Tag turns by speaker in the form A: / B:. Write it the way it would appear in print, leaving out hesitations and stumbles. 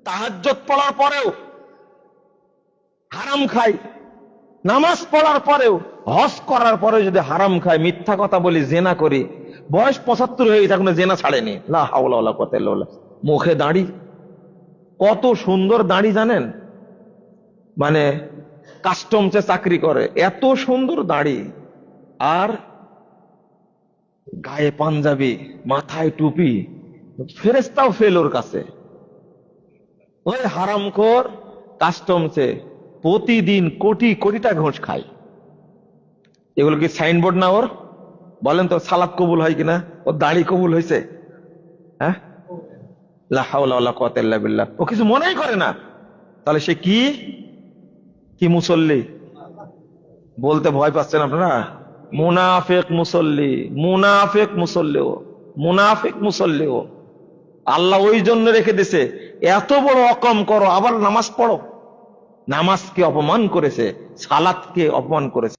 A: তাহাজ্জুদ পড়ার পরেও হারাম খাই, নামাজ পড়ার পরেও, হজ করার পরে যদি হারাম খাই, মিথ্যা কথা বলি, জেনা করি, বয়স 75 হয়ে গেছে এখনো জেনা ছাড়েনি, লা হাওলা ওয়ালা কুওয়াতা ইল্লা বিল্লাহ। মুখে দাড়ি, কত সুন্দর দাড়ি জানেন, মানে কাস্টমসে চাকরি করে, এত সুন্দর দাড়ি, আর গায়ে পাঞ্জাবি, মাথায় টুপি, ফেরেশতাও ফেল ওর কাছে। ওই হারামখোর কাস্টমসে প্রতিদিন কোটি কোটি টাকা ঘুষ খায়। এগুলো কি সাইনবোর্ড না ওর? বলেন তো, সালাত কবুল হয় কিনা? ওর দাড়ি কবুল হয়েছে? হ্যাঁ, লা হাওলা ওয়ালা কুওয়াতা ইল্লা বিল্লাহ। ও কিছু মনেই করে না। তাহলে সে কি কি মুসল্লি? বলতে ভয় পাচ্ছেন আপনারা? মুনাফিক মুসল্লি, মুনাফিক মুসল্লি ও, মুনাফিক মুসল্লি ও। আল্লাহ ওই জন্য রেখে দিছে, এত বড় অকম করো আবার নামাজ পড়ো। নামাজকে অপমান করেছে, সালাতকে অপমান করেছে।